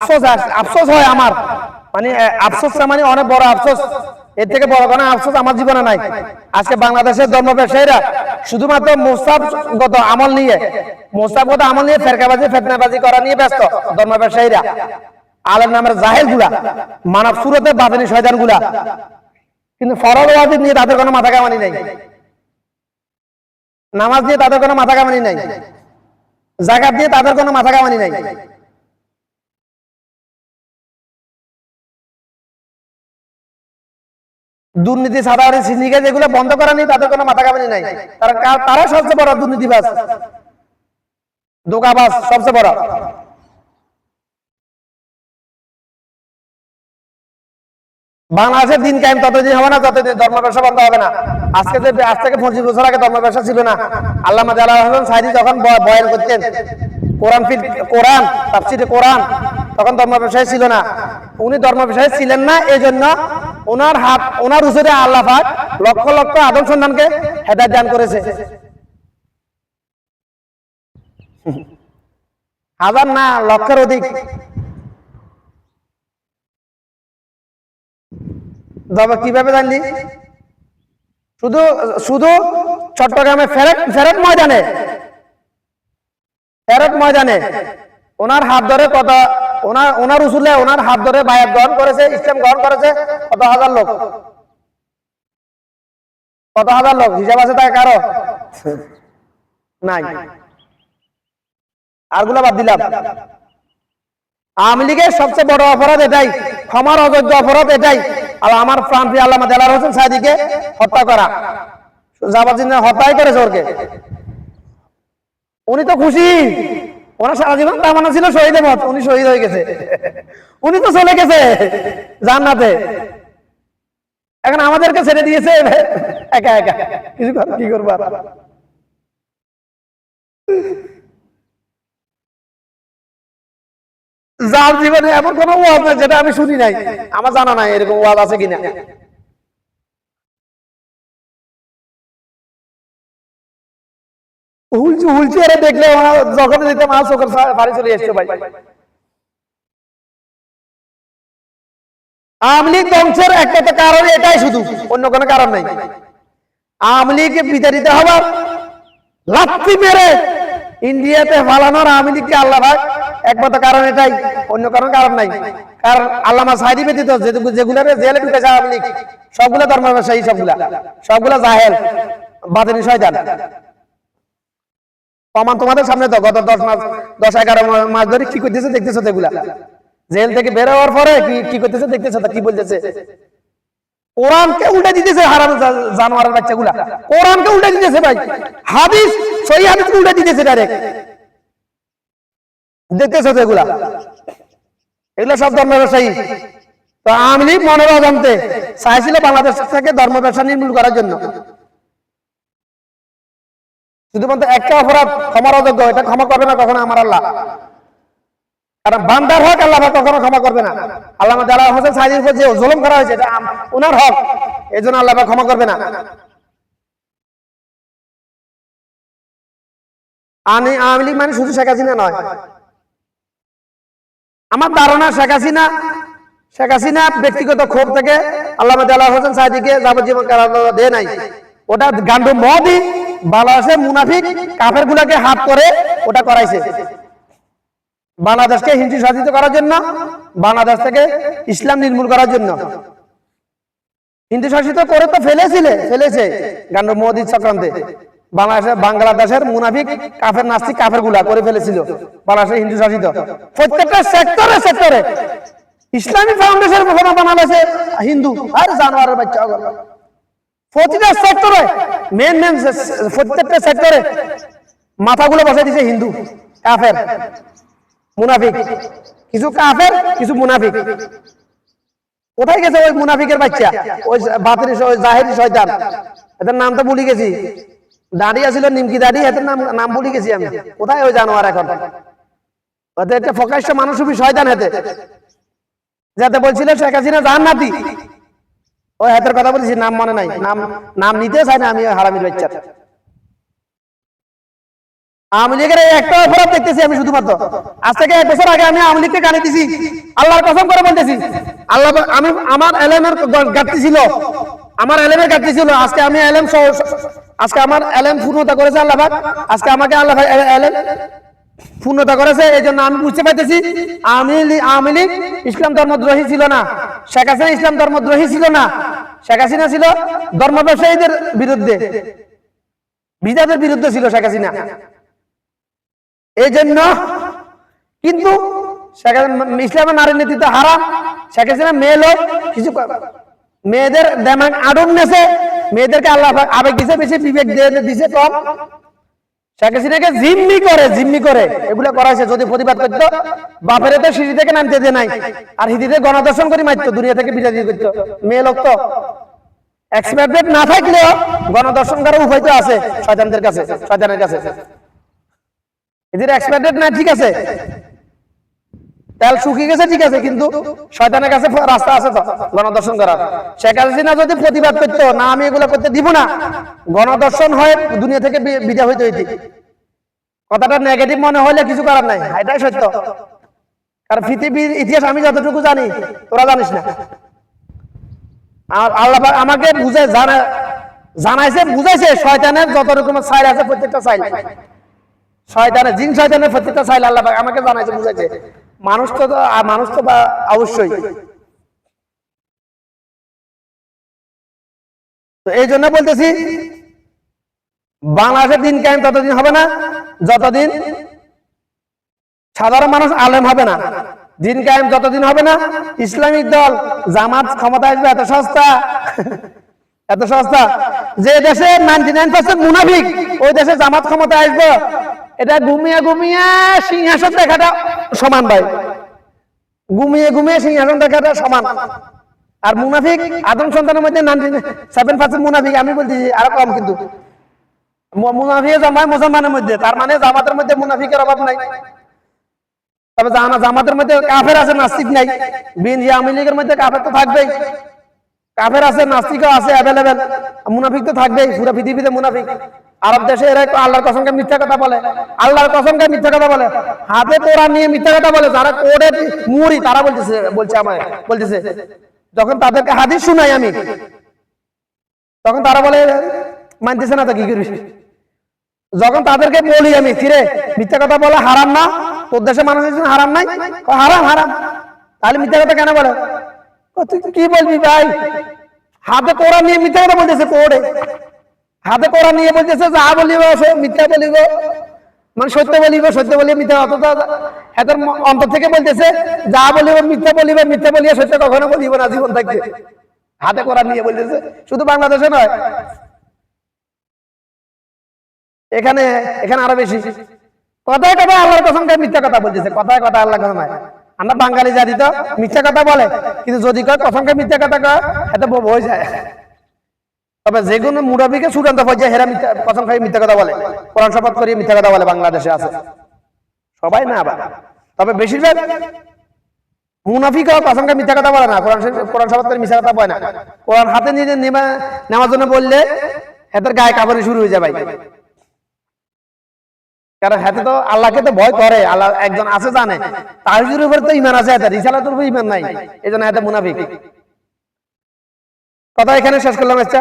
আফসোস আফসোস হয় আমার, মানে আফসোসটা মানে অনেক বড় আফসোস, এর থেকে বড় কোনো আফসোস আমার জীবনে নাই। আজকে বাংলাদেশের ধর্ম ব্যবসায়ীরা শুধুমাত্র মোসাফগত আমল নিয়ে ফেরকাবাজি ফেতনাবাজি করা নিয়ে ব্যস্ত। ধর্ম ব্যবসায়ীরা, আলেম নামের জাহেল গুলা, মানব সুরতে বাতিনি শয়তান গুলা, কিন্তু ফরজ ওয়াজিব নিয়ে তাদের কোনো মাথা কামানি নাই, নামাজ দিয়ে তাদের কোনো মাথা কামানি নাই, যাকাত দিয়ে তাদের কোনো মাথা কামানি নাই। দুর্নীতি সাধারণ সিন্ডিকেট যেগুলো বন্ধ করা নেই তাদের কোনো মাথা কামানি নাই। তারা সবচেয়ে বড় দুর্নীতিবাজ, ধোঁকাবাজ সবচেয়ে বড়। বাংলাদেশের দিন কায়েম ততদিন হবে না যতদিন ধর্ম ব্যবসা বন্ধ হবে না। আজ থেকে 25 বছর আগে ধর্ম ব্যবসা ছিল না। আল্লামা জালাল হোসেন সাইদি যখন বয়ান করতেন কোরআন তাফসীরে কোরআন, তখন ধর্ম ব্যবসায়ী ছিল না। উনি ধর্ম ব্যবসায়ী ছিলেন না, এই জন্য ওনার উসুরে আল্লাহ পাক লক্ষ লক্ষ আদম সন্তানকে হেদায়েত দান করেছে। হাজার না, লক্ষের অধিক। কিভাবে জানলি? শুধু চট্টগ্রামে ফেরত ময়দানে ওনার হাত ধরে ওনার উসুলে ওনার হাত ধরে বায়াত গ্রহণ করেছে, ইসলাম গ্রহণ করেছে কত হাজার লোক, হিসাব আছে তাই কারো নাই। আরগুলা বাদ দিলাম। আওয়ামী লীগের সবচেয়ে বড় অপরাধ এটাই, ক্ষমার অযোগ্য অপরাধ এটাই, আর আমার প্রাণপ্রিয় আল্লামা দেলাওয়ার হোসেন সাইদিকে হত্যা করা। জাবাজিনে হত্যাই করেছে ওকে। উনি তো খুশি, ওনার সারা জীবন তামান্না ছিল শহীদের মত, উনি শহীদ হয়ে গেছে, উনি তো চলে গেছে জান্নাতে। এখন আমাদেরকে ছেড়ে দিয়েছে একা একা, কিছু কি করবো। যার জীবনে এমন কোন ওয়াজ নাই যেটা আমি শুনি নাই, আমার জানা নাই এরকম ওয়াজ আছে কিনা। হুইলচেয়ারে দেখলে যখন দিতে মা চোখের ফাড়ি চলে এসছে ভাই। আওয়ামী লীগ ধ্বংসের একটা কারণ এটাই, শুধু অন্য কোনো কারণ নাই। আওয়ামী লীগকে বিতাড়িত হবার লাথি মেরে ইন্ডিয়াতে ফালানোর আওয়ামী লীগকে আল্লাহ ভাগ একমাত্র কারণ এটাই, অন্য কোনো কারণ নাই। কারণ আল্লামা সাইদি ব্যতীত যেগুলা জেলে ঢুকেছে আওয়ামী লীগ, সবগুলা ধর্ম ব্যবসায়ী, সবগুলা জাহেল বাতিনি শয়তান। প্রমাণ তোমাদের সামনে তো, গত 10-11 মাস ধরে কি করতেছে দেখতেছো, এগুলা জেল থেকে বের হওয়ার পরে কি করতেছে দেখতেছো, কি বলতেছে। কোরআনকে উল্টে দিতেছে, হারাম জানোয়ারের বাচ্চাগুলা কোরআনকে উল্টে দিতেছে ভাই, হাদিস সহি হাদিসকে উল্টে দিতেছে ডাইরেক্ট, দেখতেছো তো এগুলা সব ধর্ম ব্যবসায়ী। তো আওয়ামী লীগ মনের অজান্তে চাইছিল বাংলাদেশ থেকে ধর্ম ব্যবসা নির্মূল করার জন্য। শুধুমাত্র একটা অপরাধ ক্ষমার অযোগ্য, এটা ক্ষমা করবে না কখনো আমার আল্লাহ, কারণ বান্দার হক আল্লাহ কখনো ক্ষমা করবে না। আল্লামা দেলাওয়ার হোসেন সাইদির উপর যে জুলুম করা হয়েছে এটা ওনার হক, এই জন্য আল্লাহ ক্ষমা করবে না। আওয়ামী লীগ মানে শুধু শেখ হাসিনা নয়, আমার ধারণা শেখ হাসিনা ব্যক্তিগত ক্ষোভ থেকে আল্লামা দেলাওয়ার হোসেন সাইদিকে যাবজ্জীবন কারাদণ্ড দেয় নাই। ওটা গান্ডু মদি বাংলাদেশের মুনাফিক কাফের গুলাকে হাত করে ওটা করাইছে, বাংলাদেশকে হিন্দু শাসিত করার জন্য, বাংলাদেশ থেকে ইসলাম নির্মূল করার জন্য। হিন্দু শাসিত করে তো ফেলেছে গান্ডু মোদির চক্রান্তে। বাংলাদেশের মুনাফিক কাফের নাস্তিক কাফের গুলা করে ফেলেছিল বাংলাদেশের হিন্দু শাসিত। প্রত্যেকটা সেক্টরে ইসলামিক ফাউন্ডেশন বানালেছে হিন্দু আর জানোয়ারের বাচ্চা। প্রতিটা সেক্টরে প্রত্যেকটা সেক্টরে মাথাগুলো বসাই দিছে হিন্দু কাফের মুনাফিক, কিছু কাফের কিছু মুনাফিক। কোথায় গেছে ওই মুনাফিকের বাচ্চা, ওই বাতিনি জাহেরি শয়তান, এদের নাম তো ভুলে গেছি, দাঁড়িয়ে ছিল নিমকি দাঁড়িয়ে, এদের নাম ভুলে গেছি আমি। কোথায় ওই জানোয়ার এখন? ওদের একটা প্রকাশ্য মানুষরূপী শয়তান হেতে, যাতে বলছিল শেখ হাসিনা জান্নাতি, ওই হাতের কথা বলেছি, নাম মনে নাই, নাম নিতে চাই না আমি, হারামির বাচ্চা। আওয়ামী লীগের একটা অপরাধ দেখতেছি আমি শুধুমাত্র। আজ থেকে 1 বছর আগে আমি আওয়ামী লীগকে গালি দিছি, আল্লাহর কসম করে বলতেছি। আল্লাহ, আমি আমার এলএমের ঘাটতি ছিল, আমার এলএমের ঘাটতি ছিল। আজকে আমি আজকে আমার এলএম পূর্ণতা করেছে আল্লাহ পাক। আজকে আমাকে আল্লাহ এলএম পূর্ণতা করেছে, এই জন্য আমি বুঝতে পারতেছি আওয়ামী লীগ ইসলাম ধর্মদ্রোহী ছিল না, শেখ হাসিনা ইসলাম ধর্মদ্রোহী ছিল না। শেখ হাসিনা ছিল ধর্ম ব্যবসায়ীদের বিরুদ্ধে, বিজাদের বিরুদ্ধে ছিল শেখ হাসিনা। এই জন্য কিন্তু ইসলামের নারী নেতৃত্ব হারাম। শেখ হাসিনা মেয়ে লোক, কিছু মেয়েদের দেমাগ আডুন নেছে, মেয়েদেরকে আল্লাহ আবেগ দিছে বেশি, বিবেক দিছে কম। শেখ হাসিনাকে জিম্মি করে এগুলো করাইছে। যদি প্রতিবাদ করতো, বাপের তো সিঁড়ি থেকে নামতে দেয় নাই, আর হিদিতে গণদর্শন করে মারতো, দুনিয়া থেকে বিদায় করতো। মেয়ে লোক তো এক্সপার্ট না থাকলেও গণদর্শন করার উপায় তো আছে শয়তানদের কাছে, শয়তানের কাছে। এদের এক্সপার্ট না, ঠিক আছে, তেল শুকিয়ে গেছে, ঠিক আছে, কিন্তু শয়তানের কাছে রাস্তা আছে তো গণদর্শন করার। শেখ হাসিনা যদি প্রতিবাদ করতো না, আমি এগুলো করতে দিব না, গণদর্শন হয়ে দুনিয়া থেকে বিদায় হইতে হইতে। কথাটা নেগেটিভ মনে হলে কিছু করার নাই, এটাই সত্য। কারণ পৃথিবীর ইতিহাস আমি যতটুকু জানি তোরা জানিস না। আর আল্লাহ আমাকে জানাইছে, বুঝাইছে শয়তানের যত রকমের সাইল আছে, প্রত্যেকটা সাইল শয়তানের, জিন শয়তানের প্রত্যেকটা সাইল আল্লাহ আমাকে জানাইছে, বুঝাইছে। মানুষ তো অবশ্যই। তো এই জন্য বলতেছি, বাংলাদেশের দিন কায়েম ততদিন হবে না যতদিন সাধারণ মানুষ আলেম হবে না। দিন কায়েম যতদিন হবে না, ইসলামিক দল জামাত ক্ষমতা আসবে এত সস্তা, এত সস্তা। যে দেশে 99% মুনাফিক, ওই দেশে জামাত ক্ষমতা আসবে, এটা ঘুমিয়ে সিংহাসন দেখাটা সমান ভাই, ঘুমিয়ে সিংহাসন দেখাটা সমান। আর মুনাফিক আদম সন্তানের মধ্যে 97% মুনাফিক, আমি বলতেছি আরো কম, কিন্তু মুনাফিক জামায় মুসলমানের মধ্যে, তার মানে জামাতের মধ্যে মুনাফিকের অভাব নাই। তবে জামাতের মধ্যে কাফের আছে, নাস্তিক নাই। বিএনপি আওয়ামী লীগের মধ্যে কাফের তো থাকবেই, কাফের আছে, নাস্তিকও আছে অ্যাভেলেবেল, মুনাফিক তো থাকবেই। পুরো পৃথিবীতে মুনাফিক। আরব দেশে এরা আল্লাহর কসমকে মিথ্যা কথা বলে, আল্লাহর কসমকে মিথ্যা কথা বলে, হাতে কোরআন নিয়ে মিথ্যা কথা বলে। যারা কোরআনে মুড়ি তারা বলতেছে যখন তাদেরকে হাদিস শুনাই আমি, তখন তারা বলে মানতেছে না, তো কি করবি? যখন তাদেরকে বলি আমি, কিরে মিথ্যা কথা বলে হারাম না, তোর দেশে মানুষ হারাম নাই? হারাম। তাহলে মিথ্যা কথা কেন বলে? তুই কি বলবি ভাই? হাতে কোরআন নিয়ে মিথ্যা কথা বলতেছে, কোড়ে হাতে কোরআন নিয়ে বলতেছে যা বলিব মিথ্যা বলিব, মানে সত্য বলিব মিথ্যা। অথচ এদের অন্তর থেকে বলতেছে যা বলিব মিথ্যা বলিয়ে সত্য কখনো বলিব না জীবন থাকবে। হাতে কোরআন নিয়ে বলতেছে, শুধু বাংলাদেশে নয়, এখানে আরো বেশি। কথায় আল্লাহর কসমকে মিথ্যা কথা বলতেছে, কথায় আল্লাহ কসম। আমরা বাঙালি জাতি তো মিথ্যা কথা বলে, কিন্তু যদি কয় কসমকে মিথ্যা কথা কয়, এত হয়ে যায়। তবে যে কোনো মুরাবিকে চূড়ান্ত পর্যায়ে হেরা কসম খাই মিথ্যা কথা বলে, কোরআন শপথ করিয়ে মিথ্যা কথা বলে, বাংলাদেশে আছে, সবাই না আবার। তবে বেশিরভাগ মুনাফিক কসম খাই মিথ্যা কথা বলে না, কোরআন শপথ করে মিথ্যা কথা বলে না। কোরআন হাতে নিয়ে নেওয়ার জন্য বললে এদের গায়ে কাপড়ে শুরু হয়ে যায় ভাই। কারণ হাতে তো আল্লাহকে তো ভয় করে, আল্লাহ একজন আছে জানে, তাহিজুর উপর তো ইমান আছে, রিসালাতের উপর ইমান নাই, এই জন্য হাতে মুনাফিক। কথা এখানে শেষ করলাম। আচ্ছা।